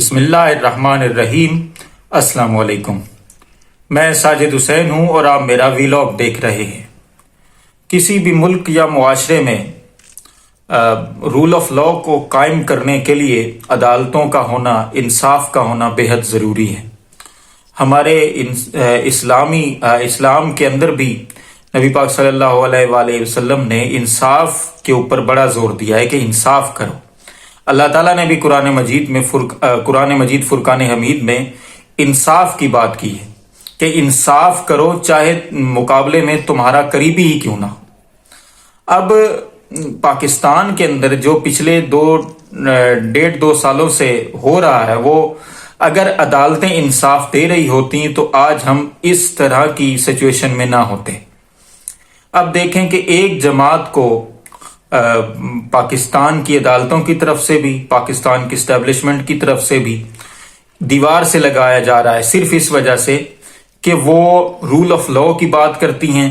بسم اللہ الرحمن الرحیم۔ السلام علیکم، میں ساجد حسین ہوں اور آپ میرا ویلاگ دیکھ رہے ہیں۔ کسی بھی ملک یا معاشرے میں رول آف لا کو قائم کرنے کے لیے عدالتوں کا ہونا، انصاف کا ہونا بے حد ضروری ہے۔ ہمارے اسلام کے اندر بھی نبی پاک صلی اللہ علیہ وآلہ وسلم نے انصاف کے اوپر بڑا زور دیا ہے کہ انصاف کرو۔ اللہ تعالیٰ نے بھی قرآن مجید فرقان حمید میں انصاف کی بات کی ہے کہ انصاف کرو چاہے مقابلے میں تمہارا قریبی ہی کیوں نہ ہو۔ اب پاکستان کے اندر جو پچھلے 1.5-2 سالوں سے ہو رہا ہے، وہ اگر عدالتیں انصاف دے رہی ہوتی تو آج ہم اس طرح کی سچویشن میں نہ ہوتے۔ اب دیکھیں کہ ایک جماعت کو پاکستان کی عدالتوں کی طرف سے بھی، پاکستان کی اسٹیبلشمنٹ کی طرف سے بھی دیوار سے لگایا جا رہا ہے، صرف اس وجہ سے کہ وہ رول آف لا کی بات کرتی ہیں۔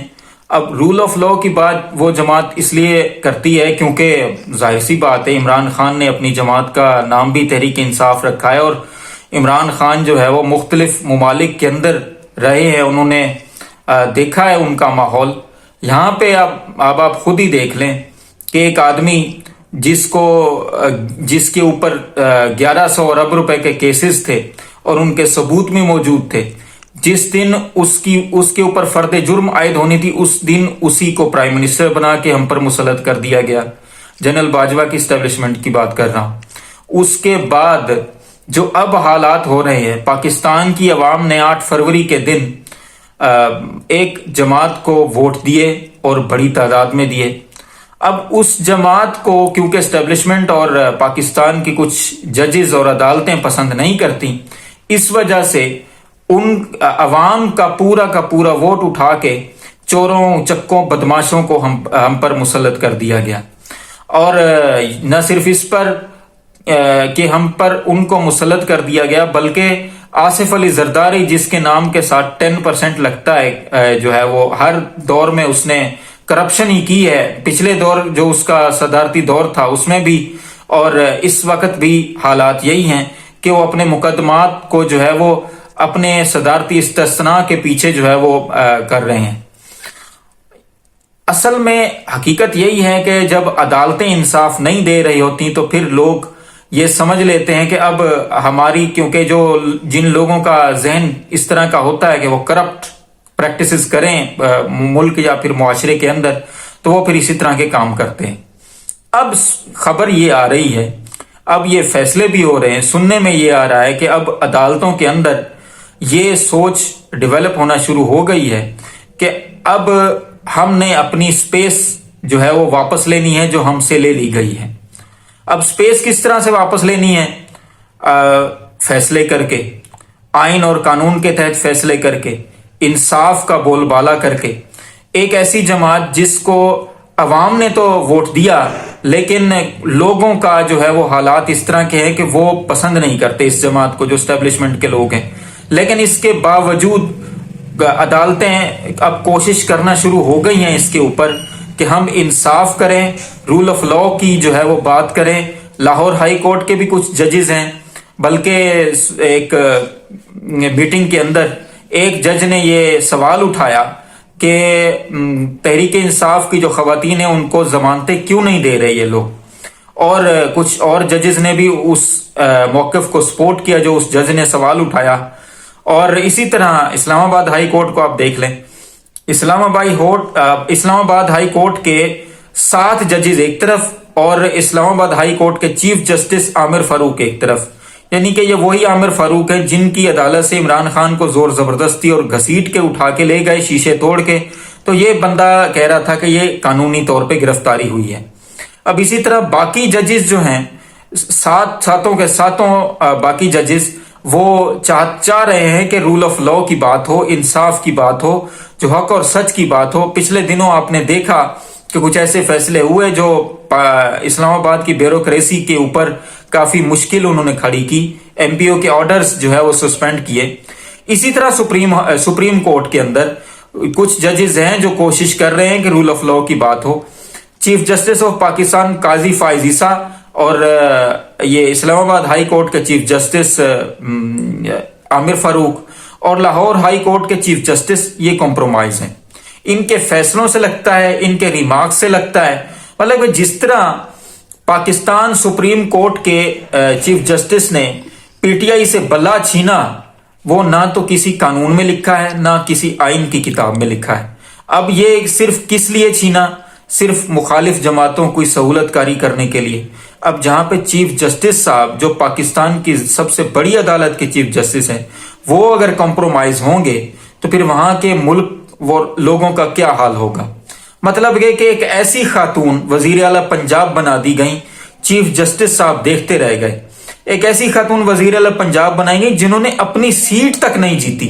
اب رول آف لا کی بات وہ جماعت اس لیے کرتی ہے کیونکہ ظاہر سی بات ہے، عمران خان نے اپنی جماعت کا نام بھی تحریک انصاف رکھا ہے، اور عمران خان جو ہے وہ مختلف ممالک کے اندر رہے ہیں، انہوں نے دیکھا ہے ان کا ماحول۔ یہاں پہ اب آپ خود ہی دیکھ لیں کہ ایک آدمی جس کے اوپر 1100 ارب روپے کے کیسز تھے اور ان کے ثبوت بھی موجود تھے، جس دن اس کے اوپر فرد جرم عائد ہونی تھی، اس دن اسی کو پرائم منسٹر بنا کے ہم پر مسلط کر دیا گیا۔ جنرل باجوہ کی اسٹیبلشمنٹ کی بات کر رہا ہوں۔ اس کے بعد جو اب حالات ہو رہے ہیں، پاکستان کی عوام نے 8 فروری کے دن ایک جماعت کو ووٹ دیے اور بڑی تعداد میں دیے۔ اب اس جماعت کو کیونکہ اسٹیبلشمنٹ اور پاکستان کی کچھ ججز اور عدالتیں پسند نہیں کرتی، اس وجہ سے ان عوام کا پورا ووٹ اٹھا کے چوروں، چکوں، بدماشوں کو ہم پر مسلط کر دیا گیا۔ اور نہ صرف اس پر کہ ہم پر ان کو مسلط کر دیا گیا، بلکہ آصف علی زرداری جس کے نام کے ساتھ 10% لگتا ہے، جو ہے وہ ہر دور میں اس نے کرپشن ہی کی ہے۔ پچھلے دور جو اس کا صدارتی دور تھا اس میں بھی، اور اس وقت بھی حالات یہی ہیں کہ وہ اپنے مقدمات کو جو ہے وہ اپنے صدارتی استثناء کے پیچھے جو ہے وہ کر رہے ہیں۔ اصل میں حقیقت یہی ہے کہ جب عدالتیں انصاف نہیں دے رہی ہوتی تو پھر لوگ یہ سمجھ لیتے ہیں کہ اب ہماری، کیونکہ جن لوگوں کا ذہن اس طرح کا ہوتا ہے کہ وہ کرپٹ پریکٹسز کریں ملک یا پھر معاشرے کے اندر، تو وہ پھر اسی طرح کے کام کرتے ہیں۔ اب خبر یہ آ رہی ہے، اب یہ فیصلے بھی ہو رہے ہیں، سننے میں یہ آ رہا ہے کہ اب عدالتوں کے اندر یہ سوچ ڈیولپ ہونا شروع ہو گئی ہے کہ اب ہم نے اپنی سپیس جو ہے وہ واپس لینی ہے جو ہم سے لے لی گئی ہے۔ اب سپیس کس طرح سے واپس لینی ہے؟ فیصلے کر کے، آئین اور قانون کے تحت فیصلے کر کے، انصاف کا بول بالا کر کے۔ ایک ایسی جماعت جس کو عوام نے تو ووٹ دیا، لیکن لوگوں کا جو ہے وہ حالات اس طرح کے ہیں کہ وہ پسند نہیں کرتے اس جماعت کو، جو اسٹیبلشمنٹ کے لوگ ہیں، لیکن اس کے باوجود عدالتیں اب کوشش کرنا شروع ہو گئی ہیں اس کے اوپر کہ ہم انصاف کریں، رول آف لا کی جو ہے وہ بات کریں۔ لاہور ہائی کورٹ کے بھی کچھ ججز ہیں، بلکہ ایک میٹنگ کے اندر ایک جج نے یہ سوال اٹھایا کہ تحریک انصاف کی جو خواتین ہیں ان کو ضمانتیں کیوں نہیں دے رہے یہ لوگ، اور کچھ اور ججز نے بھی اس موقف کو سپورٹ کیا جو اس جج نے سوال اٹھایا۔ اور اسی طرح اسلام آباد ہائی کورٹ کو آپ دیکھ لیں، اسلام آباد ہائی کورٹ کے 7 ججز ایک طرف اور اسلام آباد ہائی کورٹ کے چیف جسٹس عامر فاروق ایک طرف، یعنی کہ یہ وہی عامر فاروق ہیں جن کی عدالت سے عمران خان کو زور زبردستی اور گھسیٹ کے اٹھا کے لے گئے، شیشے توڑ کے۔ تو یہ بندہ کہہ رہا تھا کہ یہ قانونی طور پہ گرفتاری ہوئی ہے۔ اب اسی طرح باقی ججز جو ہیں، ساتوں کے ساتوں باقی ججز، وہ چاہ رہے ہیں کہ رول آف لا کی بات ہو، انصاف کی بات ہو، جو حق اور سچ کی بات ہو۔ پچھلے دنوں آپ نے دیکھا کہ کچھ ایسے فیصلے ہوئے جو اسلام آباد کی بیوروکریسی کے اوپر کافی مشکل انہوں نے کھڑی کی، ایم پی او کے آرڈرز جو ہے وہ سسپینڈ کیے۔ اسی طرح سپریم کورٹ کے اندر کچھ ججز ہیں جو کوشش کر رہے ہیں کہ رول آف لا کی بات ہو۔ چیف جسٹس آف پاکستان قاضی فائز عیسیٰ اور یہ اسلام آباد ہائی کورٹ کے چیف جسٹس عامر فاروق اور لاہور ہائی کورٹ کے چیف جسٹس یہ کمپرومائز ہیں. ان کے فیصلوں سے لگتا ہے, ان کے ریمارک سے لگتا ہے, مطلب جس طرح پاکستان سپریم کورٹ کے چیف جسٹس نے پی ٹی آئی سے بلا چھینا, وہ نہ تو کسی قانون میں لکھا ہے نہ کسی آئین کی کتاب میں لکھا ہے. اب یہ صرف کس لیے چھینا؟ صرف مخالف جماعتوں کو سہولت کاری کرنے کے لیے. اب جہاں پہ چیف جسٹس صاحب جو پاکستان کی سب سے بڑی عدالت کے چیف جسٹس ہیں, وہ اگر کمپرومائز ہوں گے تو پھر وہاں کے ملک وہ لوگوں کا کیا حال ہوگا؟ مطلب یہ کہ ایک ایسی خاتون وزیر اعلیٰ پنجاب بنا دی گئی, چیف جسٹس صاحب دیکھتے رہ گئے. ایک ایسی خاتون وزیر اعلیٰ پنجاب بنائی گئی جنہوں نے اپنی سیٹ تک نہیں جیتی.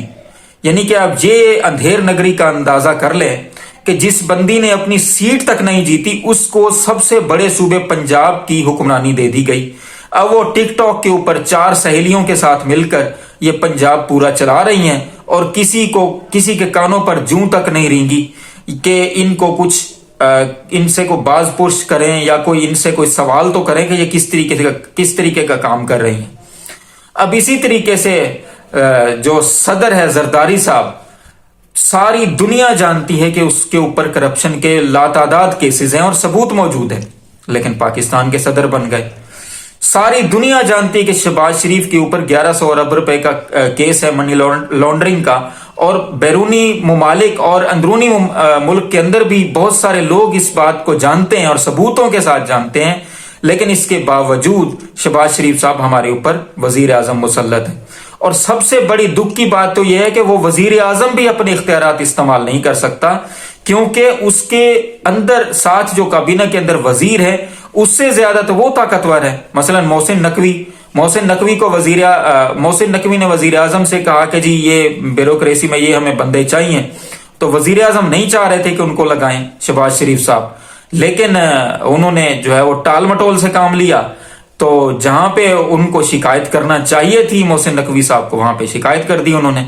یعنی کہ آپ یہ اندھیر نگری کا اندازہ کر لیں کہ جس بندی نے اپنی سیٹ تک نہیں جیتی اس کو سب سے بڑے صوبے پنجاب کی حکمرانی دے دی گئی. اب وہ ٹک ٹاک کے اوپر 4 سہیلیوں کے ساتھ مل کر یہ پنجاب پورا چلا رہی ہیں, اور کسی کے کانوں پر جوں تک نہیں رینگی کہ ان کو کچھ ان سے کو باز پرس کریں یا کوئی ان سے کوئی سوال تو کریں کہ یہ کس طریقے کا کام کر رہی ہیں. اب اسی طریقے سے جو صدر ہے زرداری صاحب, ساری دنیا جانتی ہے کہ اس کے اوپر کرپشن کے لاتعداد کیسز ہیں اور ثبوت موجود ہے, لیکن پاکستان کے صدر بن گئے. ساری دنیا جانتی ہے کہ شہباز شریف کے اوپر 1100 ارب روپے کا کیس ہے منی لانڈرنگ کا, اور بیرونی ممالک اور اندرونی ملک کے اندر بھی بہت سارے لوگ اس بات کو جانتے ہیں اور ثبوتوں کے ساتھ جانتے ہیں. لیکن اس کے باوجود شہباز شریف صاحب ہمارے اوپر وزیر اعظم مسلط ہیں. اور سب سے بڑی دکھ کی بات تو یہ ہے کہ وہ وزیر اعظم بھی اپنے اختیارات استعمال نہیں کر سکتا, کیونکہ اس کے اندر ساتھ جو کابینہ کے اندر وزیر ہے اس سے زیادہ تو وہ طاقتور ہے. مثلا محسن نقوی نے وزیر اعظم سے کہا کہ جی یہ بیوروکریسی میں یہ ہمیں بندے چاہیے, تو وزیر اعظم نہیں چاہ رہے تھے کہ ان کو لگائیں شہباز شریف صاحب, لیکن انہوں نے جو ہے وہ ٹال مٹول سے کام لیا. تو جہاں پہ ان کو شکایت کرنا چاہیے تھی محسن نقوی صاحب کو, وہاں پہ شکایت کر دی انہوں نے.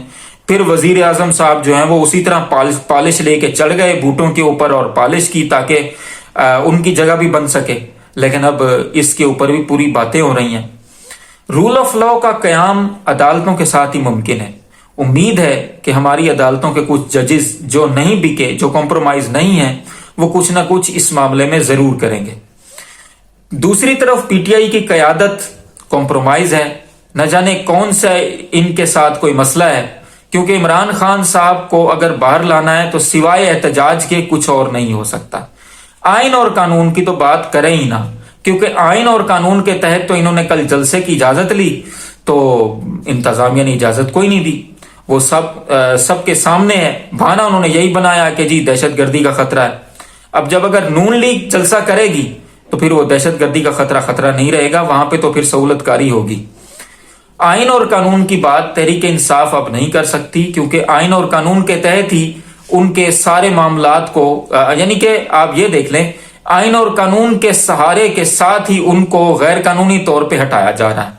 پھر وزیر اعظم صاحب جو ہیں وہ اسی طرح پالش لے کے چڑھ گئے بوٹوں کے اوپر اور پالش کی تاکہ ان کی جگہ بھی بن سکے. لیکن اب اس کے اوپر بھی پوری باتیں ہو رہی ہیں. رول آف لا کا قیام عدالتوں کے ساتھ ہی ممکن ہے. امید ہے کہ ہماری عدالتوں کے کچھ ججز جو نہیں بکے, جو کمپرومائز نہیں ہیں, وہ کچھ نہ کچھ اس معاملے میں ضرور کریں گے. دوسری طرف پی ٹی آئی کی قیادت کمپرومائز ہے. نہ جانے کون سا ان کے ساتھ کوئی مسئلہ ہے, کیونکہ عمران خان صاحب کو اگر باہر لانا ہے تو سوائے احتجاج کے کچھ اور نہیں ہو سکتا. آئین اور قانون کی تو بات کریں ہی نہ, کیونکہ آئین اور قانون کے تحت تو انہوں نے کل جلسے کی اجازت لی تو انتظامیہ نے اجازت کوئی نہیں دی. وہ سب کے سامنے ہے. بہانہ انہوں نے یہی بنایا کہ جی دہشت گردی کا خطرہ ہے. اب جب اگر نون لیگ جلسہ کرے گی تو پھر وہ دہشت گردی کا خطرہ نہیں رہے گا, وہاں پہ تو پھر سہولت کاری ہوگی. آئین اور قانون کی بات تحریک انصاف اب نہیں کر سکتی, کیونکہ آئین اور قانون کے تحت ہی ان کے سارے معاملات کو, یعنی کہ آپ یہ دیکھ لیں آئین اور قانون کے سہارے کے ساتھ ہی ان کو غیر قانونی طور پہ ہٹایا جا رہا ہے.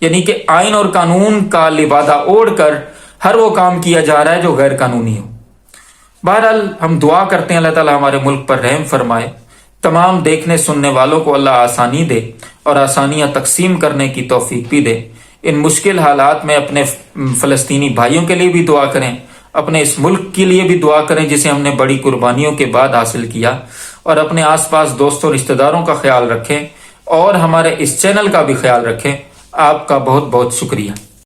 یعنی کہ آئین اور قانون کا لبادہ اوڑھ کر ہر وہ کام کیا جا رہا ہے جو غیر قانونی ہو. بہرحال ہم دعا کرتے ہیں اللہ تعالیٰ ہمارے ملک پر رحم فرمائے. تمام دیکھنے سننے والوں کو اللہ آسانی دے اور آسانیاں تقسیم کرنے کی توفیق بھی دے. ان مشکل حالات میں اپنے فلسطینی بھائیوں کے لیے بھی دعا کریں, اپنے اس ملک کے لیے بھی دعا کریں جسے ہم نے بڑی قربانیوں کے بعد حاصل کیا, اور اپنے آس پاس دوستوں رشتہ داروں کا خیال رکھیں اور ہمارے اس چینل کا بھی خیال رکھیں. آپ کا بہت بہت شکریہ.